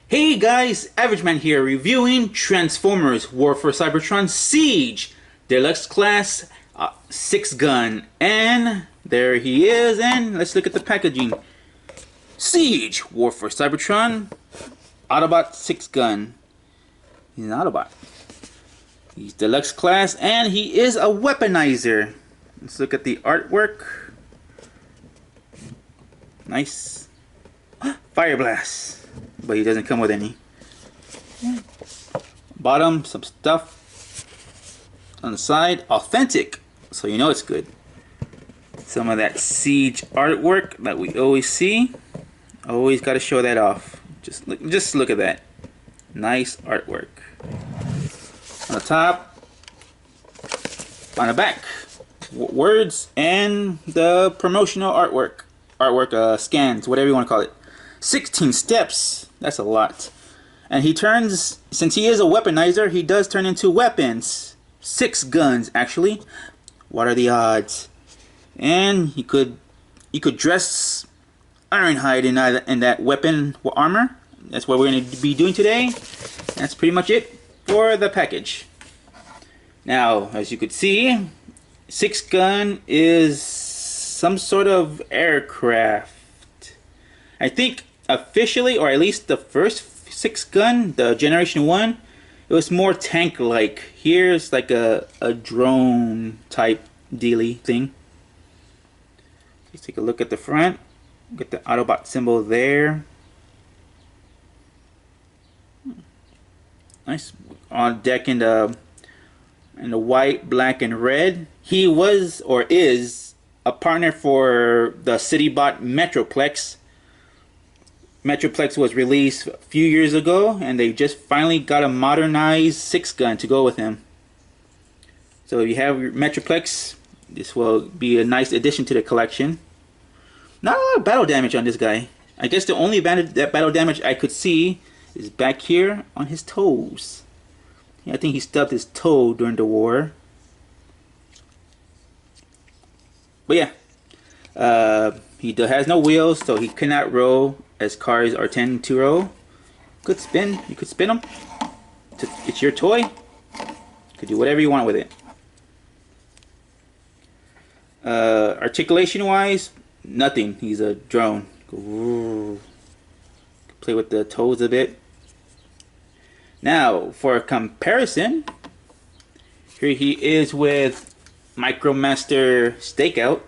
Hey guys, Average Man here reviewing Transformers War for Cybertron Siege Deluxe Class Sixgun. And there he is, and let's look at the packaging. Siege War for Cybertron Autobot Sixgun. He's an Autobot. He's Deluxe Class and he is a Weaponizer. Let's look at the artwork. Nice. Fire Blast. But he doesn't come with any. Bottom, some stuff on the side. Authentic, so you know it's good. Some of that Siege artwork that we always see. Always got to show that off. Just look at that. Nice artwork. On the top, on the back, words and the promotional artwork. Scans, whatever you want to call it. 16 steps. That's a lot. And he turns, since he is a weaponizer, he does turn into weapons. 6 guns, actually. What are the odds? And you could dress Ironhide in that weapon armor. That's what we're going to be doing today. That's pretty much it for the package. Now, as you could see, Sixgun is some sort of aircraft. I think officially, or at least the first Sixgun, the Generation 1, it was more tank-like. Here's like a drone type dealy thing. Let's take a look at the front. Get the Autobot symbol there. Nice. On deck in the white, black, and red. He was or is a partner for the CityBot Metroplex. Metroplex was released a few years ago, and they just finally got a modernized Sixgun to go with him. So if you have your Metroplex, this will be a nice addition to the collection. Not a lot of battle damage on this guy. I guess the only battle damage I could see is back here on his toes. Yeah, I think he stubbed his toe during the war. But yeah, he has no wheels, so he cannot roll as cars are tend to roll. Good spin. You could spin them. It's your toy. You could do whatever you want with it. Articulation wise, nothing. He's a drone. Ooh. Play with the toes a bit. Now, for a comparison, here he is with Micromaster Stakeout.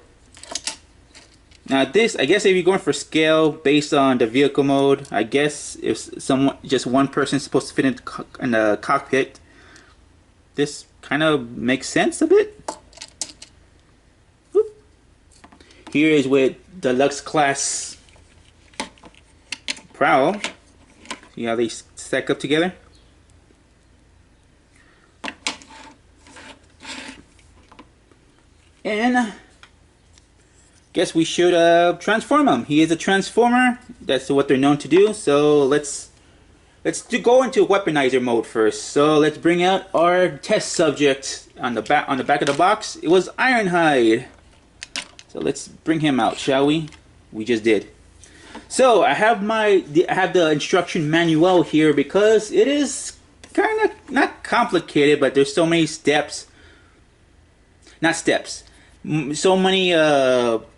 Now this, I guess if you're going for scale based on the vehicle mode, I guess if just one person is supposed to fit in the cockpit, this kind of makes sense a bit. Whoop. Here is with Deluxe Class Prowl. See how they stack up together? And guess we should transform him. He is a transformer. That's what they're known to do. So let's go into weaponizer mode first. So let's bring out our test subject on the back of the box. It was Ironhide. So let's bring him out, shall we? We just did. So I have the instruction manual here because it is kind of not complicated, but there's so many steps. Not steps. So many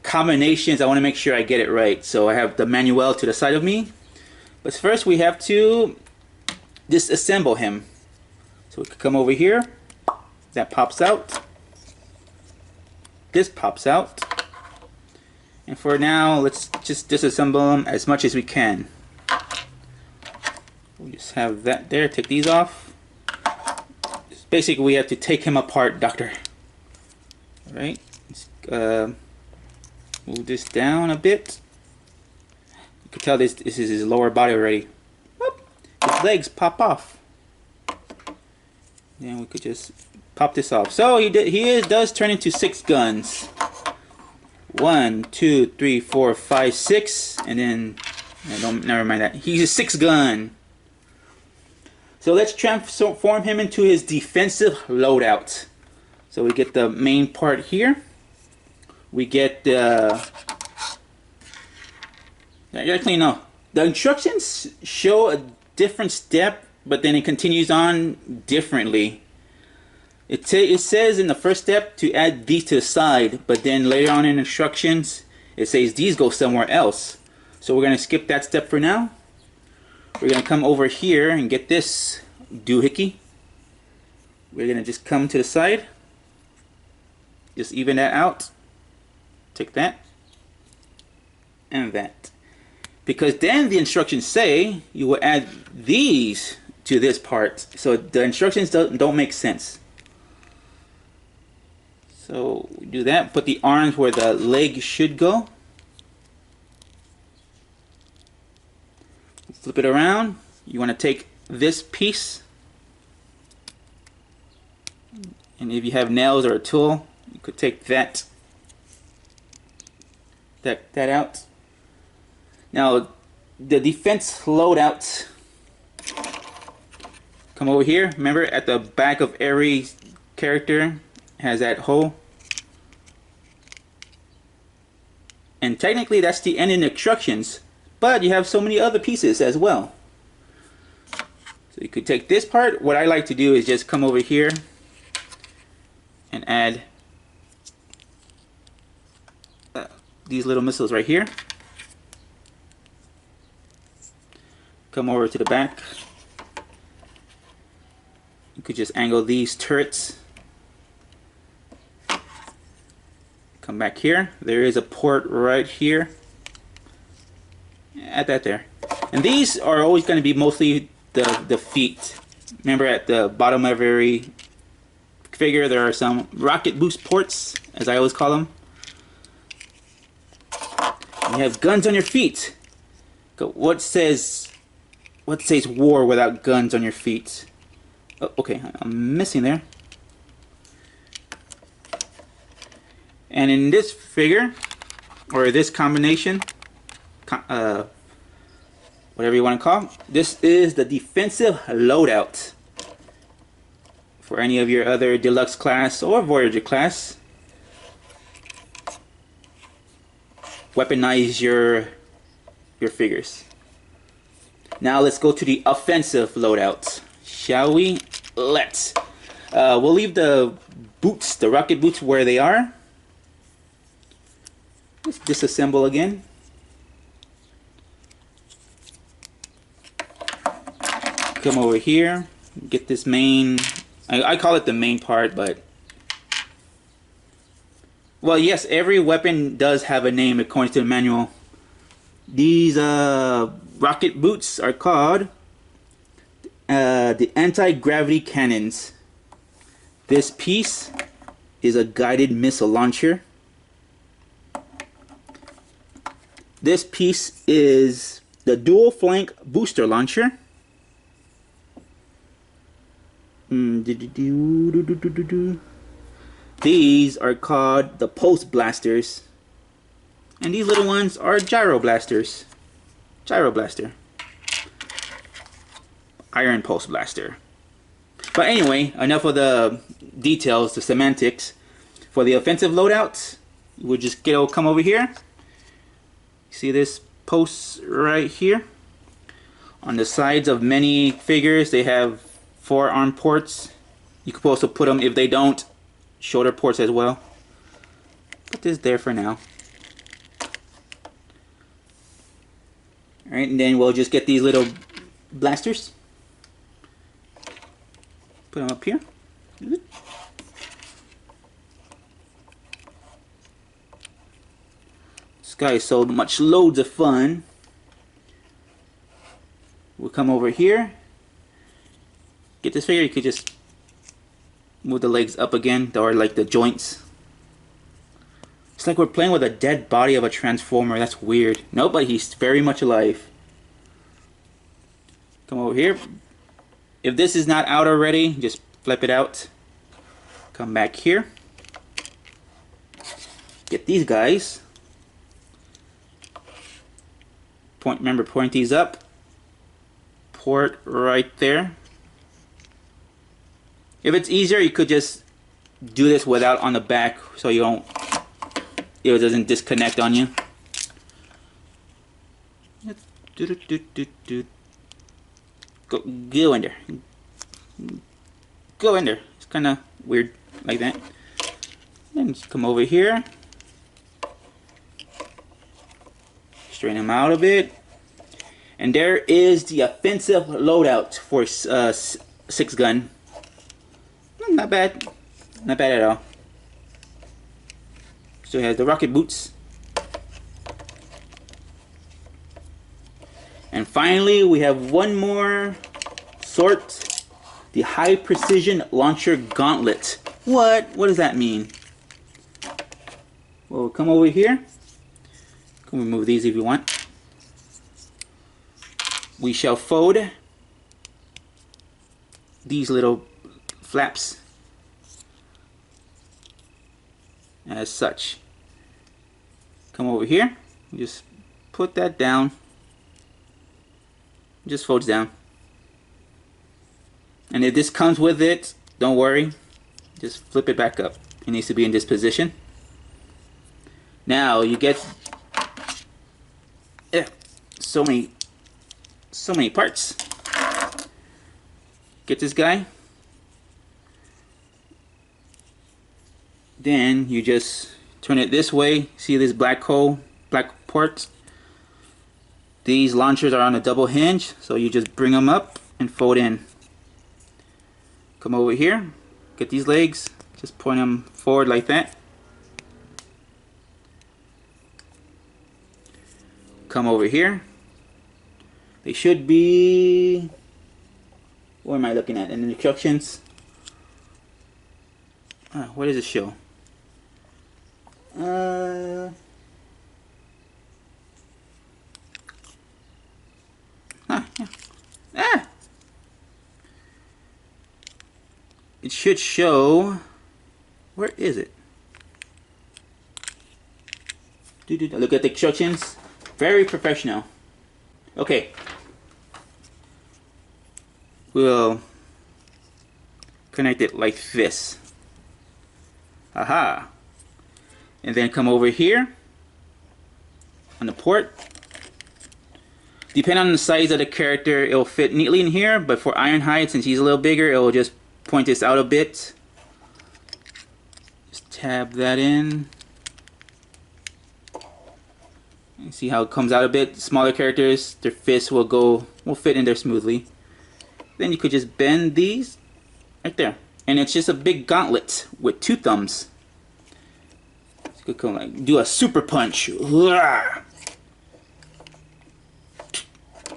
combinations. I want to make sure I get it right. So I have the manual to the side of me. But first we have to disassemble him. So we could come over here. That pops out. This pops out. And for now, let's just disassemble them as much as we can. We just have that there. Take these off. Basically, we have to take him apart, Doctor. All right. Move this down a bit. You can tell this is his lower body already. Whoop. His legs pop off. Then we could just pop this off. So he does turn into 6 guns. 1, 2, 3, 4, 5, 6, and then never mind that. He's a 6 gun. So let's transform him into his defensive loadout. So we get the main part here. We get the actually no. The instructions show different step, but then it continues on differently. It says in the first step to add these to the side, but then later on in instructions, it says these go somewhere else. So we're going to skip that step for now. We're going to come over here and get this doohickey. We're going to just come to the side. Just even that out. Take that. And that. Because then the instructions say you will add these to this part. So the instructions don't make sense. So we do that. Put the arms where the leg should go. Flip it around. You want to take this piece. And if you have nails or a tool, you could take that out. Now, the defense loadout. Come over here. Remember, at the back of every character has that hole. And technically, that's the end in the instructions. But you have so many other pieces as well. So you could take this part. What I like to do is just come over here and add these little missiles right here. Come over to the back. You could just angle these turrets. Come back here. There is a port right here. Add that there. And these are always going to be mostly the feet. Remember, at the bottom of every figure there are some rocket boost ports, as I always call them. You have guns on your feet. What says war without guns on your feet? Oh, okay, I'm missing there. And in this figure, or this combination, whatever you want to call it, this is the defensive loadout. For any of your other Deluxe class or Voyager class, weaponize your figures. Now let's go to the offensive loadout, shall we? Let's. We'll leave the boots, the rocket boots, where they are. Let's disassemble again. Come over here, get this main. I call it the main part, but well, yes, every weapon does have a name according to the manual. These rocket boots are called the anti-gravity cannons. This piece is a guided missile launcher. This piece is the dual flank booster launcher. These are called the pulse blasters. And these little ones are gyro blasters. Gyro blaster. Iron pulse blaster. But anyway, enough of the details, the semantics. For the offensive loadouts, we'll just come over here. See this post right here? On the sides of many figures, they have forearm ports. You could also put them, if they don't, shoulder ports as well. Put this there for now. Alright, and then we'll just get these little blasters. Put them up here. This guy is so much loads of fun. We'll come over here. Get this figure, you could just move the legs up again, or like the joints. It's like we're playing with a dead body of a Transformer. That's weird. No, but he's very much alive. Come over here. If this is not out already, just flip it out. Come back here. Get these guys. Remember, point these up. Port right there. If it's easier, you could just do this without on the back, so you don't, it doesn't disconnect on you. Go in there. Go in there. It's kind of weird like that. Then just come over here. Straighten them out a bit. And there is the offensive loadout for Sixgun. Not bad. Not bad at all. Still has the rocket boots. And finally, we have one more sort. The High Precision Launcher Gauntlet. What? What does that mean? Well, come over here. You can remove these if you want. We shall fold these little flaps as such. Come over here. Just put that down. Just folds down. And if this comes with it, don't worry. Just flip it back up. It needs to be in this position. Now you get so many parts. Get this guy. Then you just turn it this way. See this black hole, black port? These launchers are on a double hinge, so you just bring them up and fold in. Come over here, get these legs, just point them forward like that. Come over here. They should be, what am I looking at in the instructions? What does it show? Yeah. It should show, where is it? Look at the instructions. Very professional. Okay. We'll connect it like this. Aha. And then come over here on the port. Depending on the size of the character, it will fit neatly in here, but for Ironhide, since he's a little bigger, it will just point this out a bit. Just tab that in. And see how it comes out a bit. Smaller characters, their fists will fit in there smoothly. Then you could just bend these right there. And it's just a big gauntlet with 2 thumbs. So you could come like do a super punch. And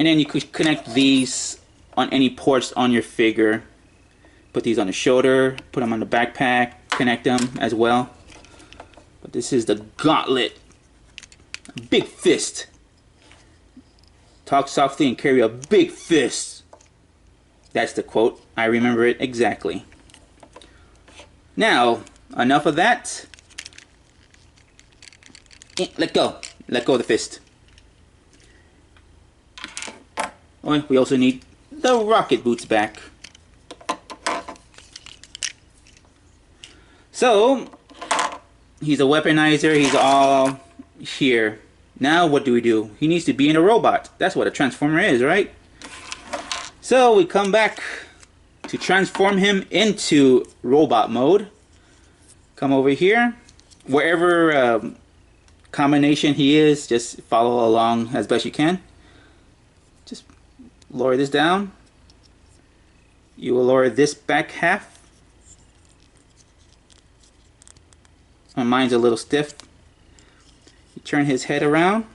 then you could connect these on any ports on your figure. Put these on the shoulder, put them on the backpack, connect them as well. But this is the gauntlet. A big fist. Talk softly and carry a big fist. That's the quote. I remember it exactly. Now, enough of that. Let go. Let go of the fist. Oh, we also need the rocket boots back. So, he's a weaponizer. He's all here. Now what do? He needs to be in a robot. That's what a transformer is, right? So we come back to transform him into robot mode. Come over here. Wherever combination he is, just follow along as best you can. Just lower this down. You will lower this back half. Mine's a little stiff. You turn his head around.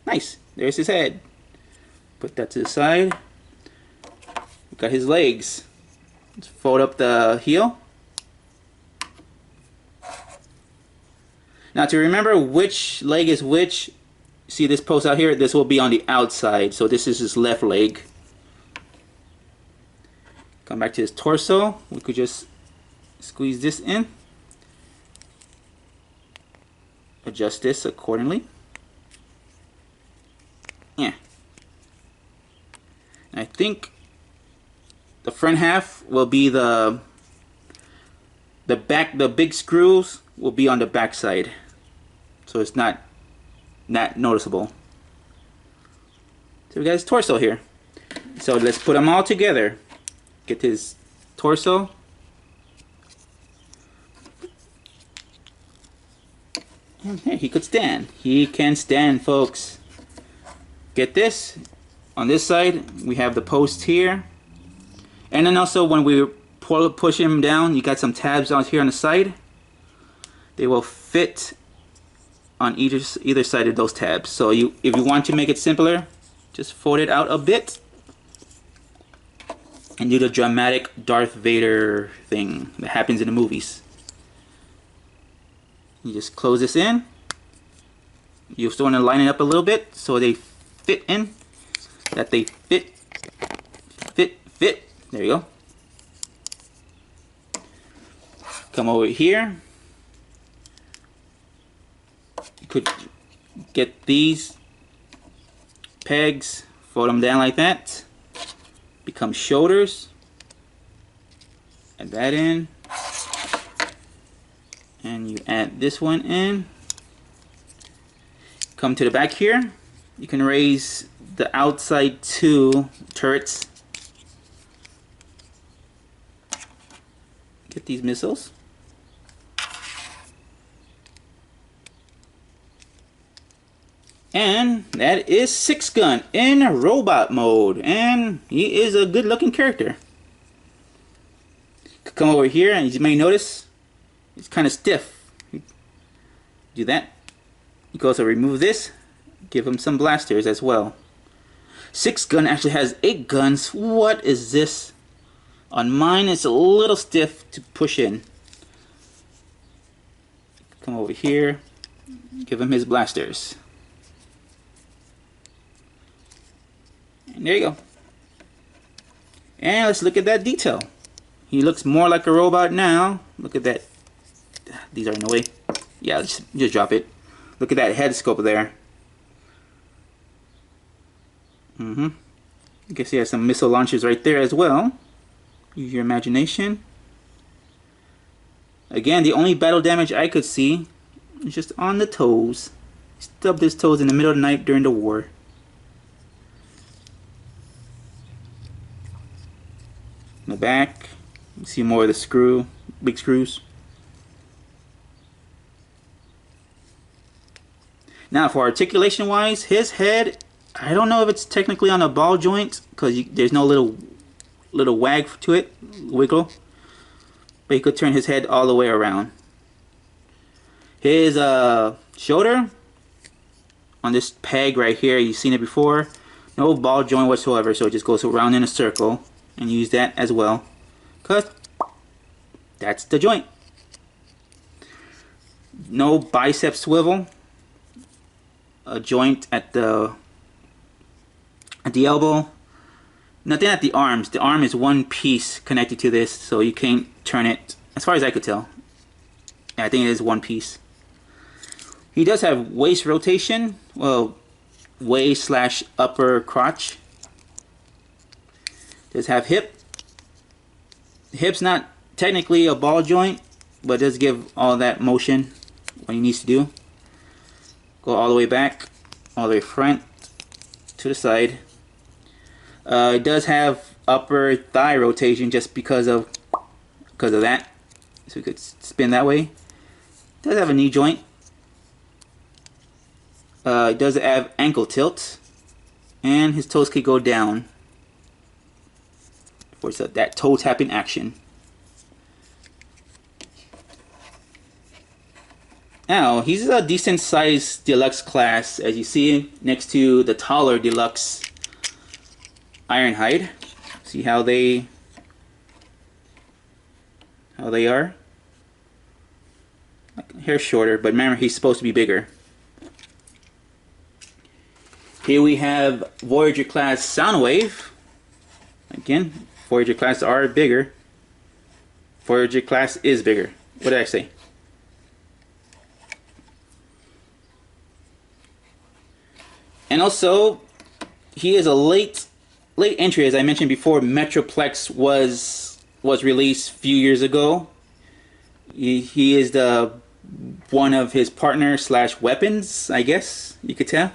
Nice. There's his head. Put that to the side. We've got his legs. Let's fold up the heel. Now to remember which leg is which, see this post out here? This will be on the outside. So this is his left leg. Come back to his torso. We could just squeeze this in. Adjust this accordingly. Yeah. I think the front half will be the big screws will be on the back side. So it's not noticeable. So we got his torso here. So let's put them all together. Get his torso. And here, he could stand. He can stand, folks. Get this. On this side, we have the post here. And then also when we push him down, you got some tabs out here on the side. They will fit on either side of those tabs. So if you want to make it simpler, just fold it out a bit and do the dramatic Darth Vader thing that happens in the movies. You just close this in. You still want to line it up a little bit so they fit in. That they fit. There you go. Come over here. You could get these pegs, fold them down like that. Become shoulders. Add that in. And you add this one in. Come to the back here. You can raise the outside two turrets. Get these missiles. And that is Sixgun in robot mode. And he is a good looking character. Come over here and you may notice it's kind of stiff. Do that. You can also remove this. Give him some blasters as well. Sixgun actually has 8 guns. What is this? On mine it's a little stiff to push in. Come over here. Give him his blasters. And there you go. And let's look at that detail. He looks more like a robot now. Look at that. These are in the way. Yeah, let's just drop it. Look at that head scope there. You can see he has some missile launchers right there as well. Use your imagination. Again, the only battle damage I could see is just on the toes. He stubbed his toes in the middle of the night during the war. In the back, you see more of the big screws. Now for articulation wise, his head, I don't know if it's technically on a ball joint because there's no little wag to it, wiggle. But you could turn his head all the way around. His shoulder, on this peg right here, you've seen it before. No ball joint whatsoever, so it just goes around in a circle. And use that as well, because that's the joint. No bicep swivel. A joint at the elbow. Nothing at the arms. The arm is one piece connected to this, so you can't turn it. As far as I could tell, yeah, I think it is one piece. He does have waist rotation. Well, waist / upper crotch. Does have hip. The hip's not technically a ball joint, but does give all that motion when he needs to do. Go all the way back, all the way front, to the side. It does have upper thigh rotation just because of that. So we could spin that way. It does have a knee joint. It does have ankle tilt, and his toes could go down for that toe tapping action. Now, he's a decent sized Deluxe class, as you see next to the taller Deluxe Ironhide. See how they are? Hair shorter, but remember he's supposed to be bigger. Here we have Voyager class Soundwave. Again, Voyager class are bigger. Voyager class is bigger. What did I say? And also, he is a late entry, as I mentioned before. Metroplex was released a few years ago. He is the one of his partner / weapons, I guess you could tell.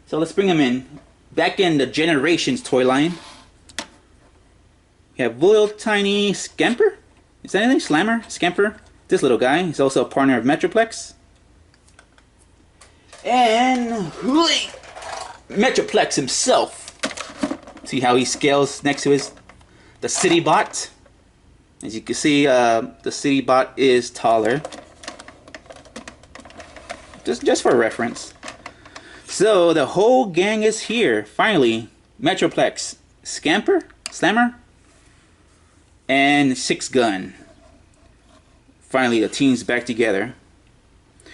So let's bring him in. Back in the Generations toy line, you have little tiny Scamper. Is that anything? Slammer? Scamper? This little guy. He's also a partner of Metroplex. And Metroplex himself. See how he scales next to the City Bot. As you can see, the City Bot is taller. Just for reference. So the whole gang is here. Finally, Metroplex, Scamper, Slammer, and Sixgun. Finally, the team's back together.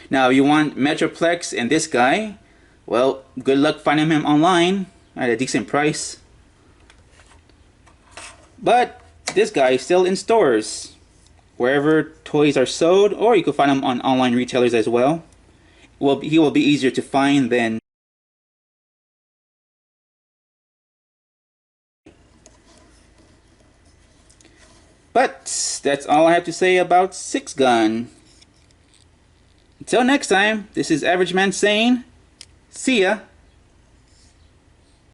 Now, if you want Metroplex and this guy, well, good luck finding him online at a decent price. But this guy is still in stores, wherever toys are sold, or you can find him on online retailers as well. Well, he will be easier to find than. But that's all I have to say about Sixgun. Until next time, this is Average Man saying, see ya.